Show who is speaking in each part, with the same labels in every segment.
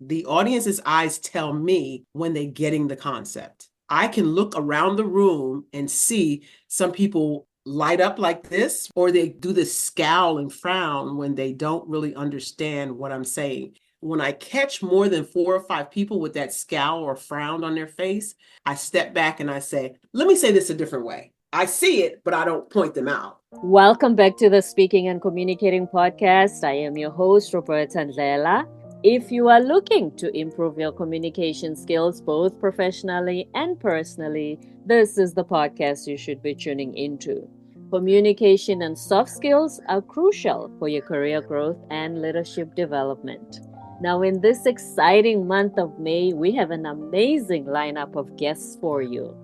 Speaker 1: The audience's eyes tell me when they're getting the concept. I can look around the room and see some people light up like this, or they do this scowl and frown when they don't really understand what I'm saying. When I catch more than 4 or 5 people with that scowl or frown on their face, I step back and I say, let me say this a different way. I see it, but I don't point them out.
Speaker 2: Welcome back to the Speaking and Communicating podcast. I am your host, Roberta Ndlela. If you are looking to improve your communication skills both professionally and personally, this is the podcast you should be tuning into. Communication and soft skills are crucial for your career growth and leadership development. Now, in this exciting month of May, we have an amazing lineup of guests for you.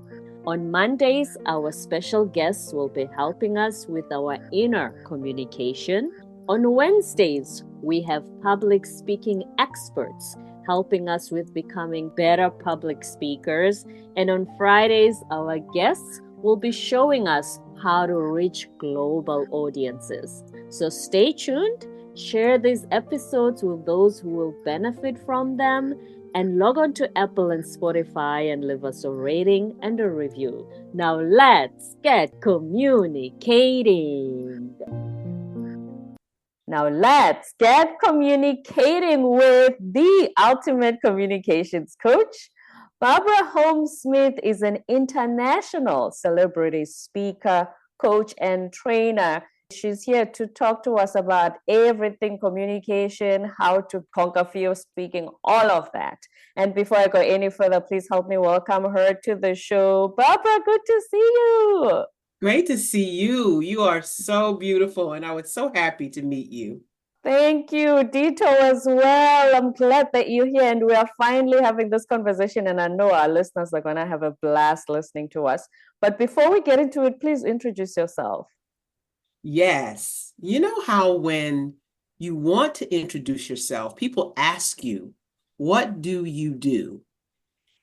Speaker 2: On Mondays, our special guests will be helping us with our inner communication. On Wednesdays, we have public speaking experts helping us with becoming better public speakers. And on Fridays, our guests will be showing us how to reach global audiences. So stay tuned, share these episodes with those who will benefit from them, and log on to Apple and Spotify and leave us a rating and a review. Now let's get communicating. Now let's get communicating with the ultimate communications coach. Barbara Holmes-Smith is an international celebrity speaker, coach, and trainer. She's here to talk to us about everything communication, how to conquer fear of speaking, all of that. And before I go any further, please help me welcome her to the show. Barbara, good to see you.
Speaker 1: Great to see you. You are so beautiful, and I was so happy to meet you.
Speaker 2: Thank you, Dito, as well. I'm glad that you're here and we are finally having this conversation, and I know our listeners are going to have a blast listening to us. But before we get into it, please introduce yourself.
Speaker 1: Yes. You know how when you want to introduce yourself, people ask you, what do you do?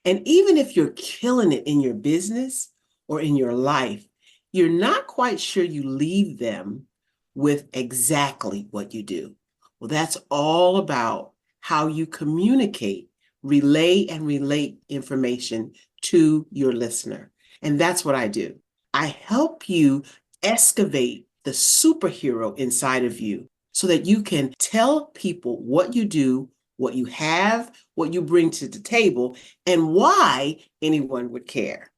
Speaker 1: And even if you're killing it in your business or in your life, you're not quite sure you leave them with exactly what you do. Well, that's all about how you communicate, relay and relate information to your listener. And that's what I do. I help you excavate the superhero inside of you so that you can tell people what you do, what you have, what you bring to the table, and why anyone would care.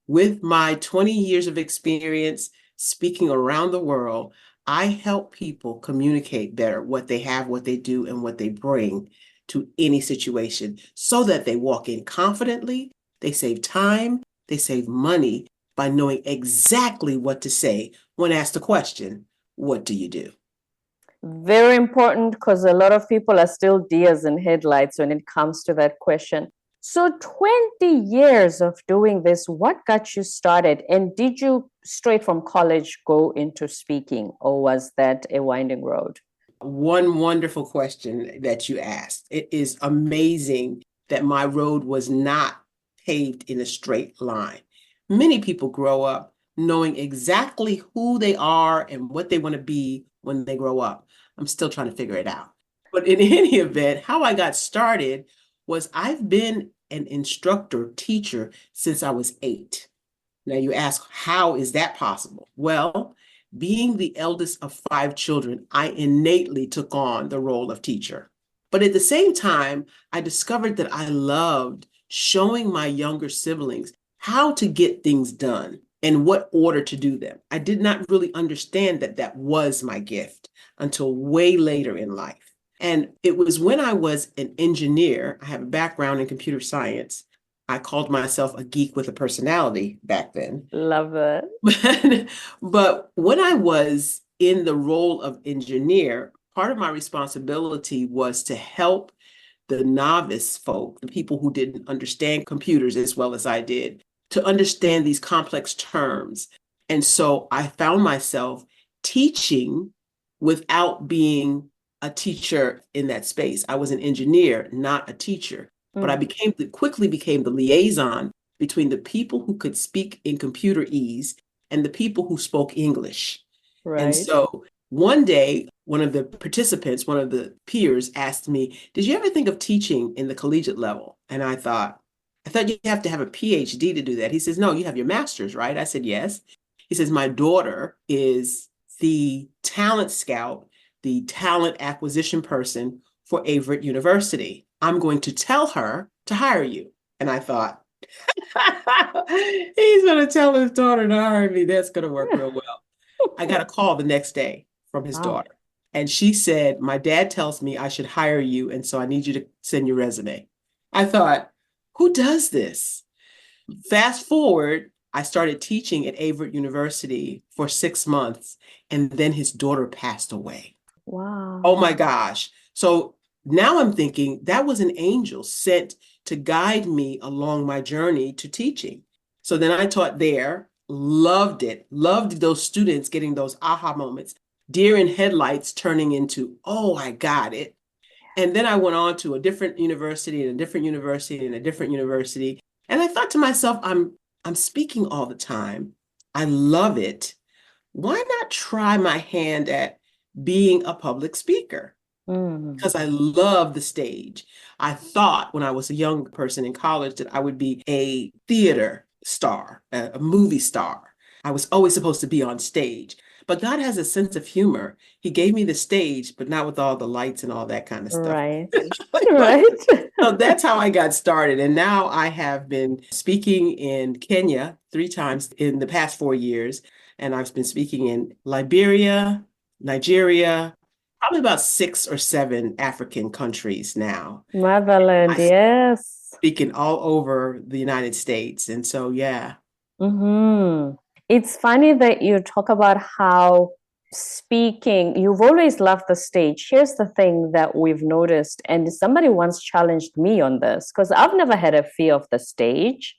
Speaker 1: With my 20 years of experience speaking around the world, I help people communicate better what they have, what they do, and what they bring to any situation so that they walk in confidently, they save time, they save money by knowing exactly what to say when asked the question, what do you do?
Speaker 2: Very important, because a lot of people are still deers in headlights when it comes to that question. So 20 years of doing this, what got you started? And did you straight from college go into speaking, or was that a winding road?
Speaker 1: One wonderful question that you asked. It is amazing that my road was not paved in a straight line. Many people grow up knowing exactly who they are and what they want to be when they grow up. I'm still trying to figure it out. But in any event, how I got started was I've been an instructor, teacher since I was 8. Now you ask, how is that possible? Well, being the eldest of 5 children, I innately took on the role of teacher. But at the same time, I discovered that I loved showing my younger siblings how to get things done and what order to do them. I did not really understand that that was my gift until way later in life. And it was when I was an engineer, I have a background in computer science. I called myself a geek with a personality back then.
Speaker 2: Love it.
Speaker 1: But when I was in the role of engineer, part of my responsibility was to help the novice folk, the people who didn't understand computers as well as I did, to understand these complex terms. And so I found myself teaching without being a teacher in that space. I was an engineer, not a teacher, but I quickly became the liaison between the people who could speak in computer ease and the people who spoke English. And
Speaker 2: Right.
Speaker 1: so One day, one of the participants, one of the peers asked me, "Did you ever think of teaching in the collegiate level?" And I thought you have to have a PhD to do that. He says, "No, you have your master's, right?" I said, "Yes." He says, "My daughter is the talent scout, the talent acquisition person for Averett University. I'm going to tell her to hire you." And I thought, he's going to tell his daughter to hire me. That's going to work real well. I got a call the next day from his
Speaker 2: Wow.
Speaker 1: daughter. And she said, "My dad tells me I should hire you. And so I need you to send your resume." I thought, who does this? Fast forward, I started teaching at Averett University for 6 months. And then his daughter passed away. Oh
Speaker 2: Wow.
Speaker 1: my gosh. So now I'm thinking that was an angel sent to guide me along my journey to teaching. So then I taught there, loved it, loved those students getting those aha moments, deer in headlights turning into, oh, I got it. And then I went on to a different university and a different university and a different university. And I thought to myself, I'm speaking all the time. I love it. Why not try my hand at being a public speaker?
Speaker 2: Mm.
Speaker 1: Because I love the stage. I thought when I was a young person in college that I would be a theater star, a movie star. I was always supposed to be on stage. But God has a sense of humor. He gave me the stage, but not with all the lights and all that kind of stuff.
Speaker 2: Right. Right.
Speaker 1: So that's how I got started. And now I have been speaking in Kenya 3 times in the past 4 years. And I've been speaking in Liberia, Nigeria, probably about 6 or 7 African countries now.
Speaker 2: Motherland,
Speaker 1: I
Speaker 2: yes.
Speaker 1: speak in all over the United States. And so, yeah.
Speaker 2: Mm-hmm. It's funny that you talk about how speaking, you've always loved the stage. Here's the thing that we've noticed, and somebody once challenged me on this because I've never had a fear of the stage.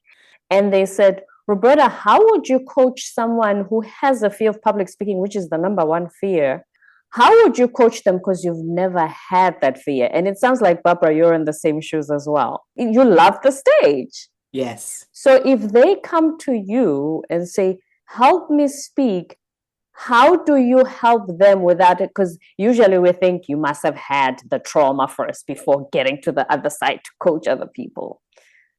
Speaker 2: And they said, "Roberta, how would you coach someone who has a fear of public speaking, which is the number one fear? How would you coach them because you've never had that fear?" And it sounds like, Barbara, you're in the same shoes as well. You love the stage.
Speaker 1: Yes.
Speaker 2: So if they come to you and say, "Help me speak," how do you help them without it? Because usually we think you must have had the trauma first before getting to the other side to coach other people.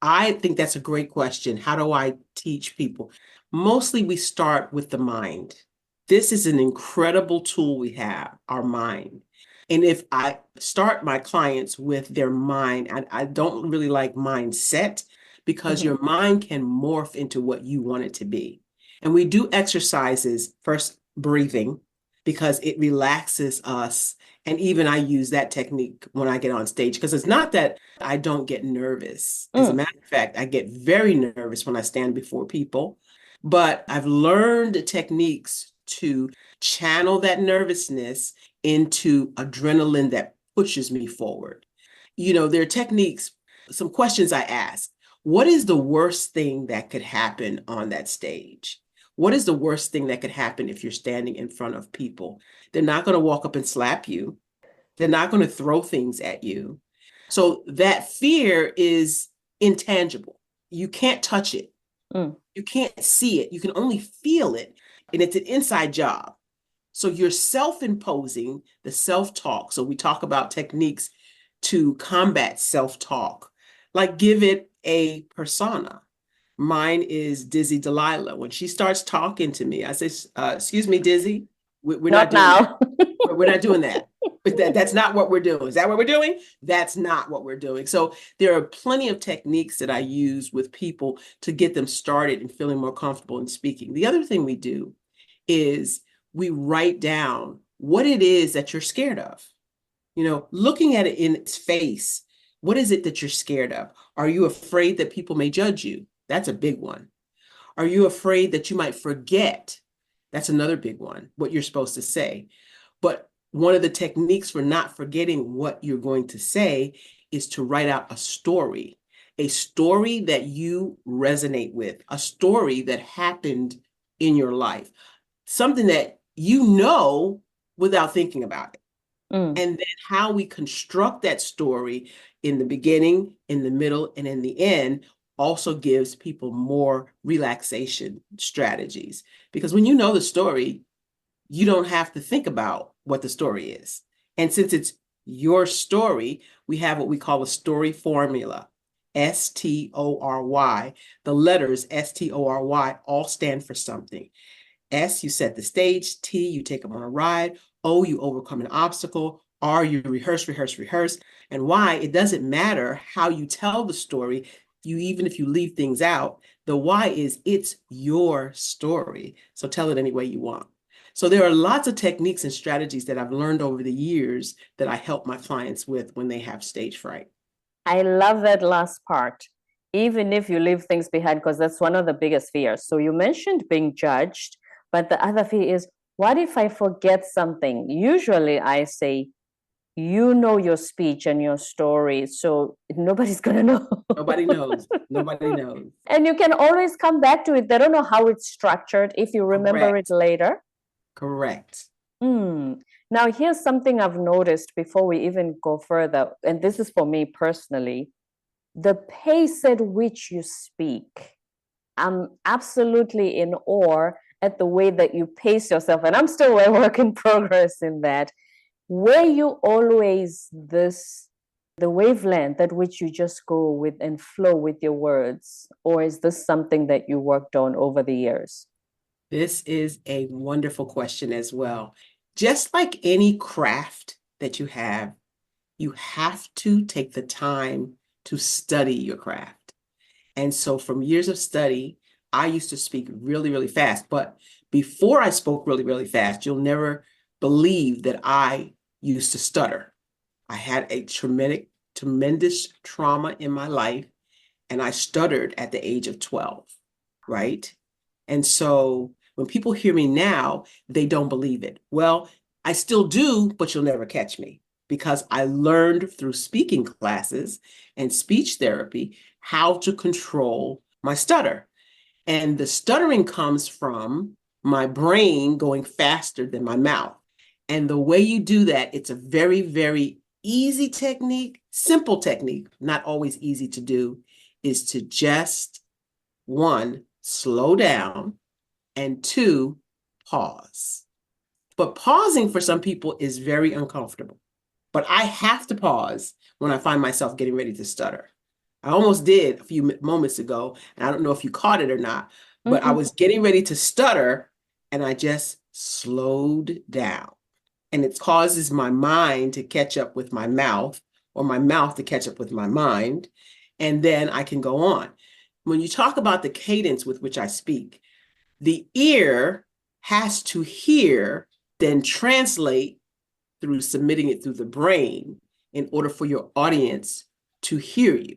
Speaker 1: I think that's a great question. How do I teach people? Mostly we start with the mind. This is an incredible tool we have, our mind. And if I start my clients with their mind, I don't really like mindset because
Speaker 2: Mhm.
Speaker 1: your mind can morph into what you want it to be. And we do exercises, first breathing, because it relaxes us. And even I use that technique when I get on stage because it's not that I don't get nervous. As a
Speaker 2: Mm.
Speaker 1: matter of fact, I get very nervous when I stand before people, but I've learned techniques to channel that nervousness into adrenaline that pushes me forward. There are techniques, some questions I ask. What is the worst thing that could happen on that stage? What is the worst thing that could happen if you're standing in front of people? They're not going to walk up and slap you. They're not going to throw things at you. So that fear is intangible. You can't touch it.
Speaker 2: Mm.
Speaker 1: You can't see it. You can only feel it. And it's an inside job. So you're self-imposing the self-talk. So we talk about techniques to combat self-talk, like give it a persona. Mine is Dizzy Delilah. When she starts talking to me, I say, "Excuse me, Dizzy, we're not
Speaker 2: Not
Speaker 1: doing that.
Speaker 2: now.
Speaker 1: We're not doing that. That's not what we're doing. Is that what we're doing? That's not what we're doing." So there are plenty of techniques that I use with people to get them started and feeling more comfortable in speaking. The other thing we do is we write down what it is that you're scared of. Looking at it in its face, what is it that you're scared of? Are you afraid that people may judge you? That's a big one. Are you afraid that you might forget? That's another big one, what you're supposed to say. But one of the techniques for not forgetting what you're going to say is to write out a story that you resonate with, a story that happened in your life, something that you know without thinking about it.
Speaker 2: Mm.
Speaker 1: And then how we construct that story in the beginning, in the middle, and in the end also gives people more relaxation strategies. Because when you know the story, you don't have to think about what the story is. And since it's your story, we have what we call a story formula. STORY. The letters STORY all stand for something. S, you set the stage. T, you take them on a ride. O, you overcome an obstacle. R, you rehearse, rehearse, rehearse. And Y, it doesn't matter how you tell the story. Even if you leave things out, the Y is it's your story. So tell it any way you want. So there are lots of techniques and strategies that I've learned over the years that I help my clients with when they have stage fright.
Speaker 2: I love that last part. Even if you leave things behind, because that's one of the biggest fears. So you mentioned being judged, but the other fear is, what if I forget something? Usually I say, you know your speech and your story, so nobody's going to know.
Speaker 1: Nobody knows. Nobody knows.
Speaker 2: And you can always come back to it. They don't know how it's structured if you remember it later.
Speaker 1: Correct.
Speaker 2: Now, here's something I've noticed before we even go further, and this is for me personally. The pace at which you speak, I'm absolutely in awe at the way that you pace yourself. And I'm still a work in progress in that. Were you always the wavelength at which you just go with and flow with your words? Or is this something that you worked on over the years?
Speaker 1: This is a wonderful question as well. Just like any craft that you have to take the time to study your craft. And so from years of study, I used to speak really, really fast. But before I spoke really, really fast, you'll never believe that I used to stutter. I had a tremendous trauma in my life, and I stuttered at the age of 12, right? And so when people hear me now, they don't believe it. Well, I still do, but you'll never catch me because I learned through speaking classes and speech therapy how to control my stutter. And the stuttering comes from my brain going faster than my mouth. And the way you do that, it's a very, very easy technique, simple technique, not always easy to do, is to just, one, slow down, and two, pause. But pausing for some people is very uncomfortable. But I have to pause when I find myself getting ready to stutter. I almost did a few moments ago, and I don't know if you caught it or not, but I was getting ready to stutter, and I just slowed down. And it causes my mind to catch up with my mouth, or my mouth to catch up with my mind, and then I can go on. When you talk about the cadence with which I speak, the ear has to hear, then translate through submitting it through the brain in order for your audience to hear you.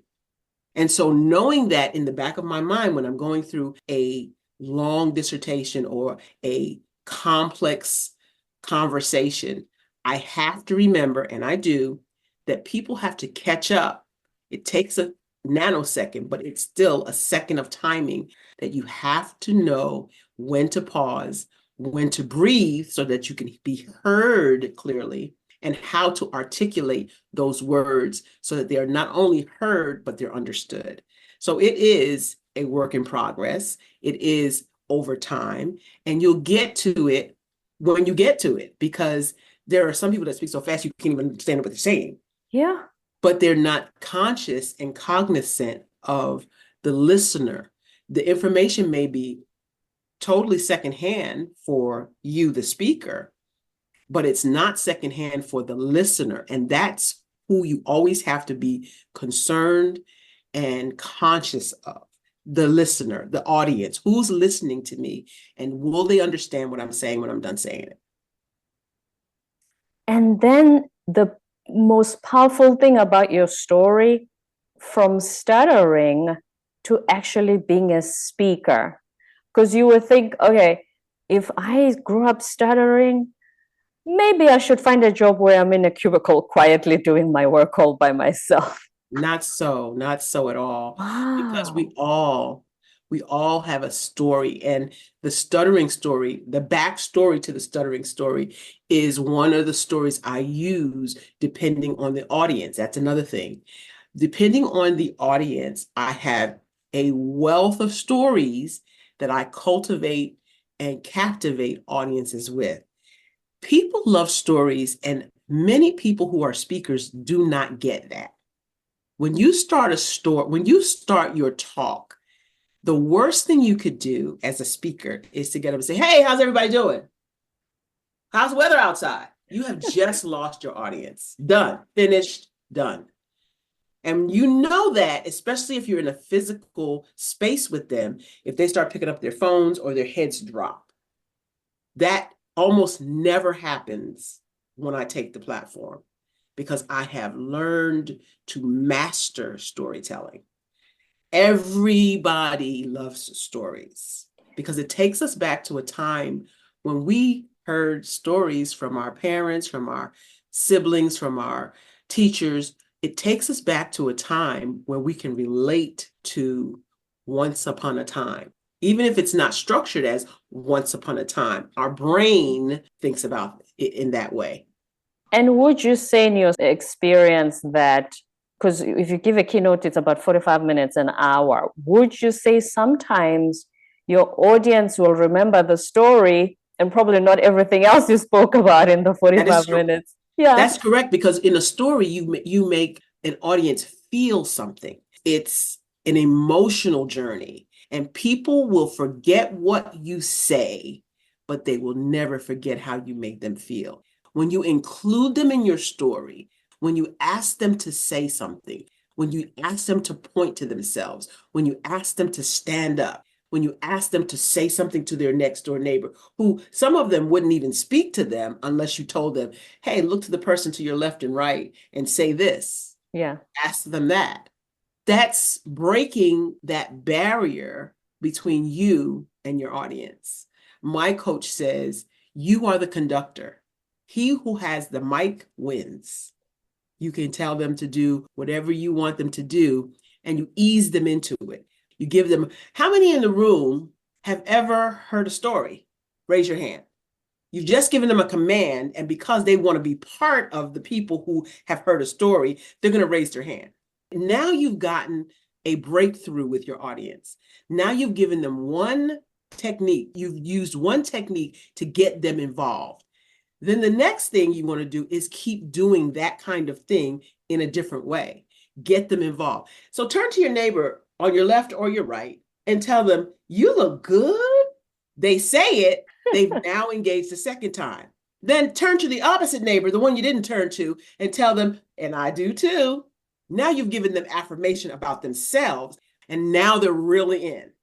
Speaker 1: And so knowing that in the back of my mind when I'm going through a long dissertation or a complex conversation, I have to remember, and I do, that people have to catch up. It takes a nanosecond, but it's still a second of timing that you have to know when to pause, when to breathe so that you can be heard clearly, and how to articulate those words so that they are not only heard, but they're understood. So it is a work in progress. It is over time, and you'll get to it when you get to it, because there are some people that speak so fast you can't even understand what they're saying.
Speaker 2: Yeah.
Speaker 1: But they're not conscious and cognizant of the listener. The information may be totally secondhand for you, the speaker, but it's not secondhand for the listener. And that's who you always have to be concerned and conscious of. The listener, the audience, who's listening to me, and will they understand what I'm saying when I'm done saying it?
Speaker 2: And then the most powerful thing about your story, from stuttering to actually being a speaker, because you would think, okay, if I grew up stuttering, maybe I should find a job where I'm in a cubicle quietly doing my work all by myself.
Speaker 1: Not so at all. Because
Speaker 2: Wow.
Speaker 1: we all have a story, and the stuttering story, the backstory to the stuttering story is one of the stories I use depending on the audience. That's another thing. Depending on the audience, I have a wealth of stories that I cultivate and captivate audiences with. People love stories, and many people who are speakers do not get that. When you start your talk, the worst thing you could do as a speaker is to get up and say, "Hey, how's everybody doing? How's the weather outside?" You have just lost your audience. Done, finished, done. And you know that, especially if you're in a physical space with them, if they start picking up their phones or their heads drop. That almost never happens when I take the platform because I have learned to master storytelling. Everybody loves stories because it takes us back to a time when we heard stories from our parents, from our siblings, from our teachers. It takes us back to a time where we can relate to once upon a time. Even if it's not structured as once upon a time, our brain thinks about it in that way.
Speaker 2: And would you say in your experience that, because if you give a keynote, it's about 45 minutes, an hour, would you say sometimes your audience will remember the story and probably not everything else you spoke about in the 45 minutes?
Speaker 1: Yeah. That's correct, because in a story, you make an audience feel something. It's an emotional journey, and people will forget what you say, but they will never forget how you make them feel. When you include them in your story, when you ask them to say something, when you ask them to point to themselves, when you ask them to stand up, when you ask them to say something to their next door neighbor, who some of them wouldn't even speak to them unless you told them, "Hey, look to the person to your left and right and say this."
Speaker 2: Yeah.
Speaker 1: Ask them that. That's breaking that barrier between you and your audience. My coach says, you are the conductor. He who has the mic wins. You can tell them to do whatever you want them to do, and you ease them into it. You give them, how many in the room have ever heard a story? Raise your hand. You've just given them a command, and because they want to be part of the people who have heard a story, they're going to raise their hand. Now you've gotten a breakthrough with your audience. Now you've given them one technique. You've used one technique to get them involved. Then the next thing you want to do is keep doing that kind of thing in a different way. Get them involved. So turn to your neighbor on your left or your right and tell them, "You look good." They say it. They've now engaged the second time. Then turn to the opposite neighbor, the one you didn't turn to, and tell them, "And I do too." Now you've given them affirmation about themselves, and now they're really in.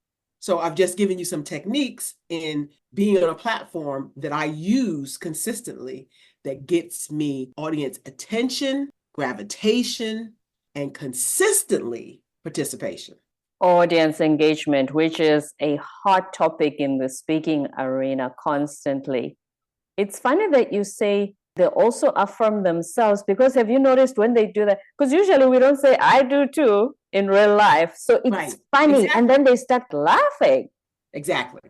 Speaker 1: So I've just given you some techniques in being on a platform that I use consistently that gets me audience attention, gravitation, and consistently participation.
Speaker 2: Audience engagement, which is a hot topic in the speaking arena constantly. It's funny that you say they also affirm themselves, because have you noticed when they do that? Because usually we don't say "I do too" in real life. So it's funny. Exactly. And then they start laughing.
Speaker 1: Exactly.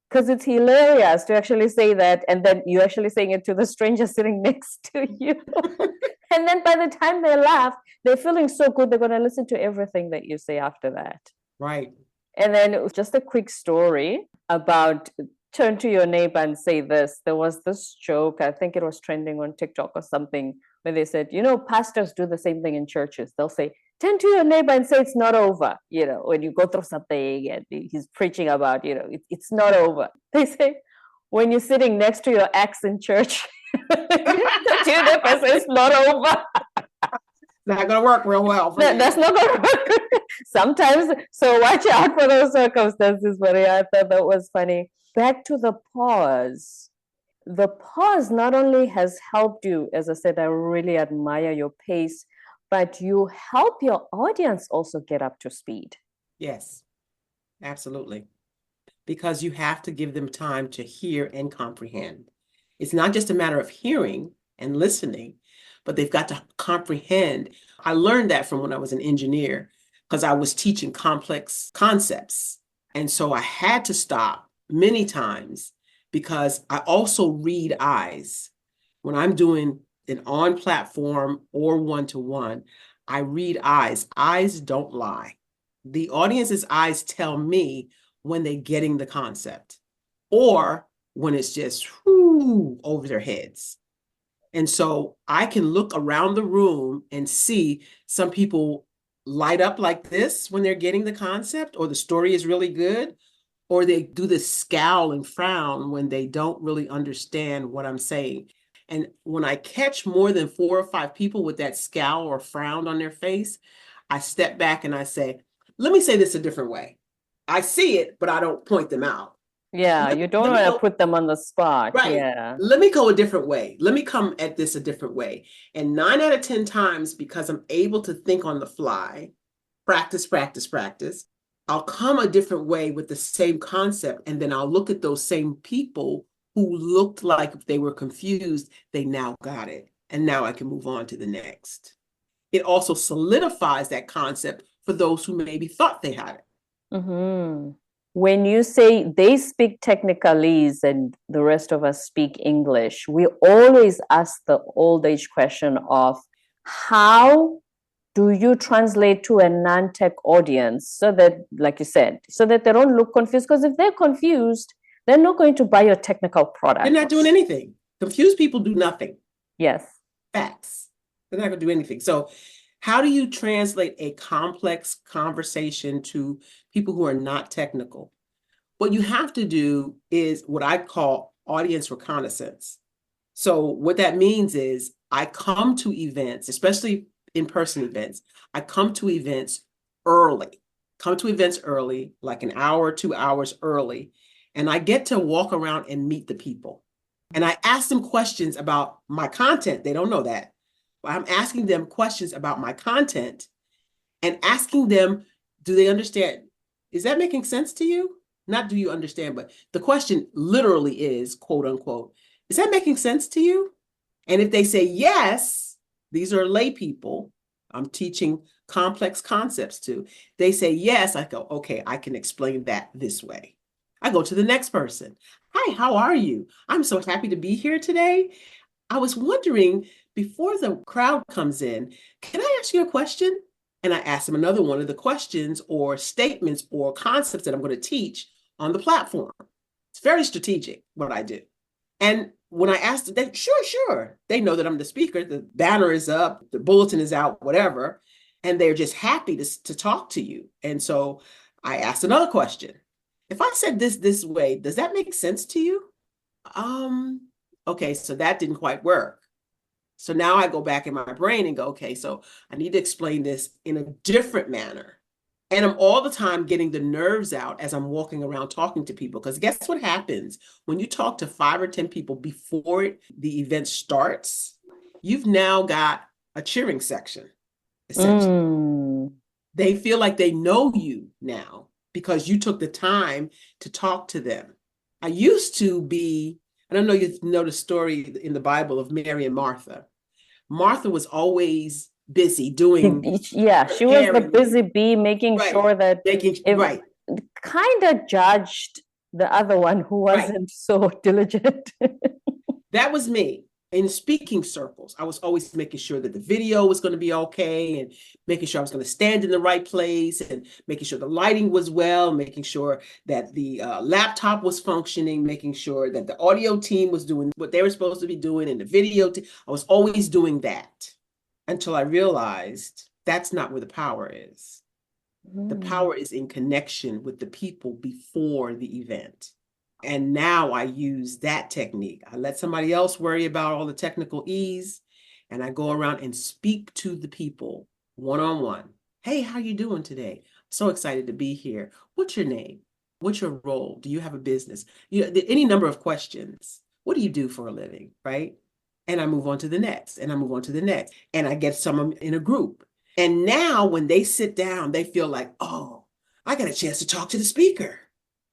Speaker 2: Because it's hilarious to actually say that, and then you're actually saying it to the stranger sitting next to you. And then by the time they laugh, they're feeling so good, they're going to listen to everything that you say after that.
Speaker 1: Right.
Speaker 2: And then just a quick story about turn to your neighbor and say this. There was this joke, I think it was trending on TikTok or something, where they said, pastors do the same thing in churches. They'll say, turn to your neighbor and say it's not over. When you go through something and he's preaching about, it's not over. They say, when you're sitting next to your ex in church, tell the person it's not over.
Speaker 1: Not going to work real well.
Speaker 2: That's not going to work sometimes. So watch out for those circumstances. But I thought that was funny. Back to the pause. The pause not only has helped you, as I said, I really admire your pace, but you help your audience also get up to speed.
Speaker 1: Yes, absolutely. Because you have to give them time to hear and comprehend. It's not just a matter of hearing and listening, but they've got to comprehend. I learned that from when I was an engineer, because I was teaching complex concepts. And so I had to stop many times because I also read eyes. When I'm doing an on platform or one-to-one, I read eyes. Eyes don't lie. The audience's eyes tell me when they're getting the concept, or when it's just whoo, over their heads. And so I can look around the room and see some people light up like this when they're getting the concept, or the story is really good, or they do this scowl and frown when they don't really understand what I'm saying. And when I catch more than 4 or 5 people with that scowl or frown on their face, I step back and I say, let me say this a different way. I see it, but I don't point them out.
Speaker 2: Yeah,
Speaker 1: Let,
Speaker 2: you don't
Speaker 1: let me
Speaker 2: want to
Speaker 1: go,
Speaker 2: put them on the spot.
Speaker 1: right.
Speaker 2: Yeah.
Speaker 1: Let me go a different way. Let me come at this a different way. And 9 out of 10 times, because I'm able to think on the fly, practice, practice, practice, I'll come a different way with the same concept. And then I'll look at those same people who looked like they were confused. They now got it. And now I can move on to the next. It also solidifies that concept for those who maybe thought they had it.
Speaker 2: Mm-hmm. When you say they speak technicalese and the rest of us speak English, we always ask the old age question of how do you translate to a non-tech audience so that, like you said, so that they don't look confused? Because if they're confused, they're not going to buy your technical product.
Speaker 1: They're not doing anything. Confused people do nothing.
Speaker 2: Yes.
Speaker 1: Facts. They're not going to do anything. So how do you translate a complex conversation to people who are not technical? What you have to do is what I call audience reconnaissance. So what that means is I come to events, especially in-person events, I come to events early, like an hour, 2 hours early, and I get to walk around and meet the people. And I ask them questions about my content. They don't know that. But I'm asking them questions about my content and asking them, do they understand? Is that making sense to you? Not do you understand, but the question literally is, quote unquote, is that making sense to you? And if they say yes, these are lay people I'm teaching complex concepts to. They say yes, I go, okay, I can explain that this way. I go to the next person. Hi, how are you? I'm so happy to be here today. I was wondering, before the crowd comes in, can I ask you a question? And I ask them another one of the questions or statements or concepts that I'm going to teach on the platform. It's very strategic what I do. And when I asked them, sure. They know that I'm the speaker. The banner is up, the bulletin is out, whatever. And they're just happy to talk to you. And so I asked another question. If I said this way, does that make sense to you? Okay, so that didn't quite work. So now I go back in my brain and go, okay, so I need to explain this in a different manner. And I'm all the time getting the nerves out as I'm walking around talking to people. Because guess what happens when you talk to 5 or 10 people before the event starts? You've now got a cheering section, essentially. They feel like they know you now because you took the time to talk to them. I used to be, I don't know if you know the story in the Bible of Mary and Martha. Martha was always busy doing.
Speaker 2: Yeah, she was the busy bee, making sure that
Speaker 1: right.
Speaker 2: Kind of judged the other one who wasn't so diligent.
Speaker 1: That was me. In speaking circles, I was always making sure that the video was going to be okay and making sure I was going to stand in the right place and making sure the lighting was well, making sure that the laptop was functioning, making sure that the audio team was doing what they were supposed to be doing and the video team. I was always doing that until I realized that's not where the power is. The power is in connection with the people before the event. And now I use that technique. I let somebody else worry about all the technical ease, and I go around and speak to the people one-on-one. Hey, how you doing today? So excited to be here. What's your name? What's your role? Do you have a business? Any number of questions. What do you do for a living, right? And I move on to the next, and I move on to the next, and I get someone in a group. And now when they sit down, they feel like, oh, I got a chance to talk to the speaker.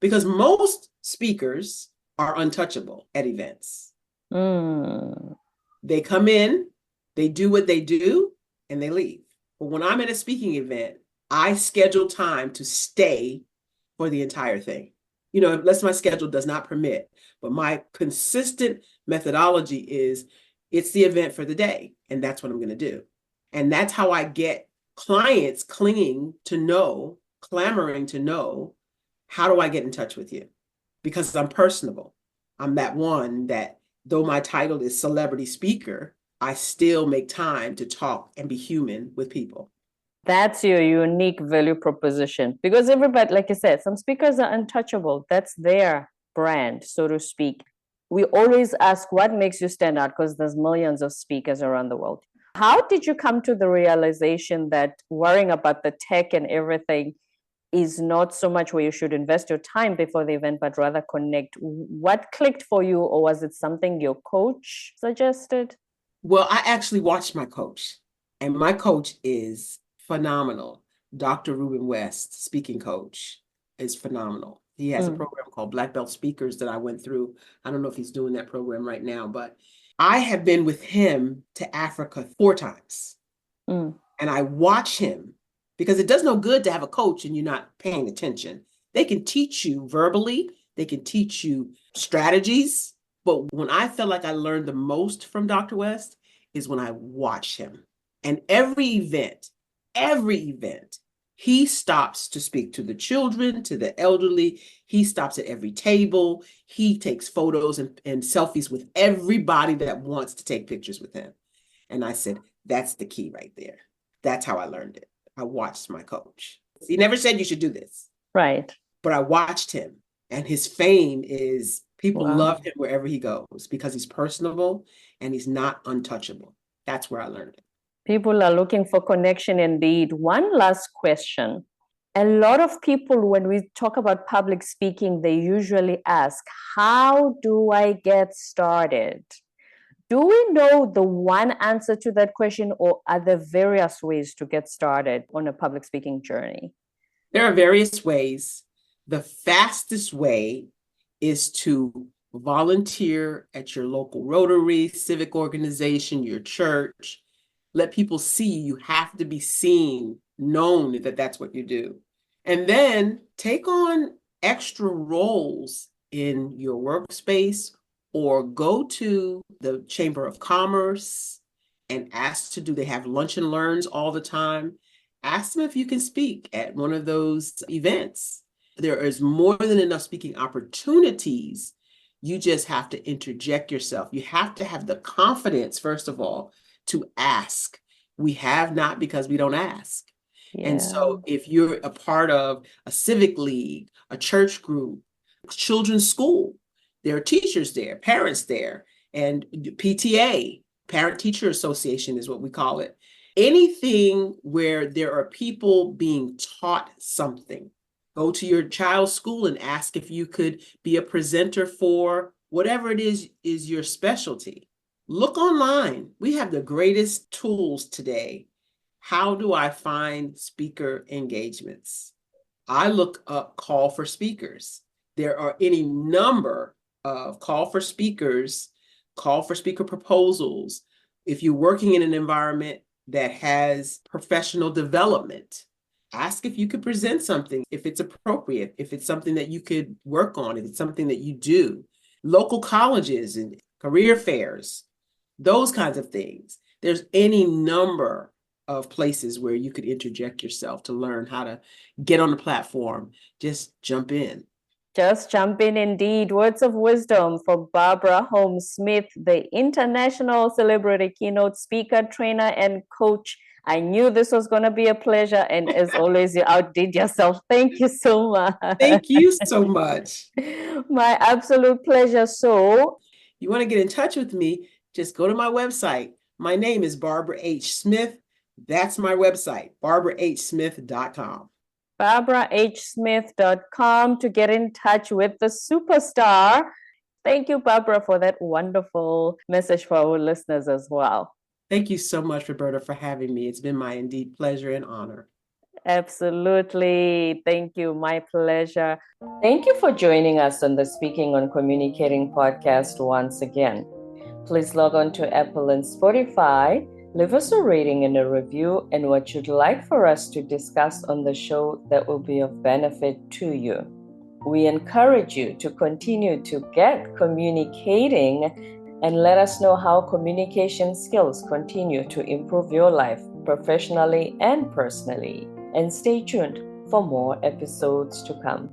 Speaker 1: Because most speakers are untouchable at events. They come in, they do what they do, and they leave. But when I'm at a speaking event, I schedule time to stay for the entire thing. Unless my schedule does not permit. But my consistent methodology is it's the event for the day, and that's what I'm going to do. And that's how I get clients clamoring to know, how do I get in touch with you? Because I'm personable. I'm that one that, though my title is celebrity speaker, I still make time to talk and be human with people.
Speaker 2: That's your unique value proposition, because everybody, like I said, some speakers are untouchable. That's their brand, so to speak. We always ask what makes you stand out, because there's millions of speakers around the world. How did you come to the realization that worrying about the tech and everything is not so much where you should invest your time before the event, but rather connect? What clicked for you, or was it something your coach suggested?
Speaker 1: Well, I actually watched my coach, and my coach is phenomenal. Dr. Ruben West, speaking coach, is phenomenal. He has a program called Black Belt Speakers that I went through. I don't know if he's doing that program right now, but I have been with him to Africa 4 times.
Speaker 2: Mm.
Speaker 1: And I watch him, because it does no good to have a coach and you're not paying attention. They can teach you verbally, they can teach you strategies. But when I felt like I learned the most from Dr. West is when I watch him. And every event, he stops to speak to the children, to the elderly. He stops at every table. He takes photos and selfies with everybody that wants to take pictures with him. And I said, that's the key right there. That's how I learned it. I watched my coach. He never said you should do this.
Speaker 2: Right.
Speaker 1: But I watched him, and his fame is people
Speaker 2: Wow.
Speaker 1: love him wherever he goes because he's personable and he's not untouchable. That's where I learned it.
Speaker 2: People are looking for connection indeed. One last question. A lot of people, when we talk about public speaking, they usually ask, how do I get started? Do we know the one answer to that question, or are there various ways to get started on a public speaking journey?
Speaker 1: There are various ways. The fastest way is to volunteer at your local Rotary, civic organization, your church. Let people see you. Have to be seen, known that that's what you do. And then take on extra roles in your workspace, or go to the Chamber of Commerce and ask to do, they have lunch and learns all the time. Ask them if you can speak at one of those events. There is more than enough speaking opportunities. You just have to interject yourself. You have to have the confidence, first of all, to ask. We have not because we don't ask.
Speaker 2: Yeah.
Speaker 1: And so if you're a part of a civic league, a church group, children's school, there are teachers there, parents there, and PTA, Parent Teacher Association is what we call it. Anything where there are people being taught something. Go to your child's school and ask if you could be a presenter for whatever it is your specialty. Look online. We have the greatest tools today. How do I find speaker engagements? I look up call for speakers. There are any number of call for speakers, call for speaker proposals. If you're working in an environment that has professional development, ask if you could present something, if it's appropriate, if it's something that you could work on, if it's something that you do. Local colleges and career fairs, those kinds of things. There's any number of places where you could interject yourself to learn how to get on the platform. Just jump in.
Speaker 2: Just jump in indeed. Words of wisdom for Barbara Holmes Smith, the international celebrity keynote speaker, trainer, and coach. I knew this was going to be a pleasure. And as always, you outdid yourself. Thank you so much.
Speaker 1: Thank you so much.
Speaker 2: My absolute pleasure. So,
Speaker 1: you want to get in touch with me, just go to my website. My name is Barbara H. Smith. That's my website, barbarahsmith.com.
Speaker 2: barbarahsmith.com to get in touch with the superstar. Thank you, Barbara, for that wonderful message for our listeners as well.
Speaker 1: Thank you so much, Roberta, for having me. It's been my indeed pleasure and honor.
Speaker 2: Absolutely. Thank you. My pleasure. Thank you for joining us on the Speaking on Communicating podcast once again. Please log on to Apple and Spotify. Leave us a rating and a review and what you'd like for us to discuss on the show that will be of benefit to you. We encourage you to continue to get communicating and let us know how communication skills continue to improve your life professionally and personally. And stay tuned for more episodes to come.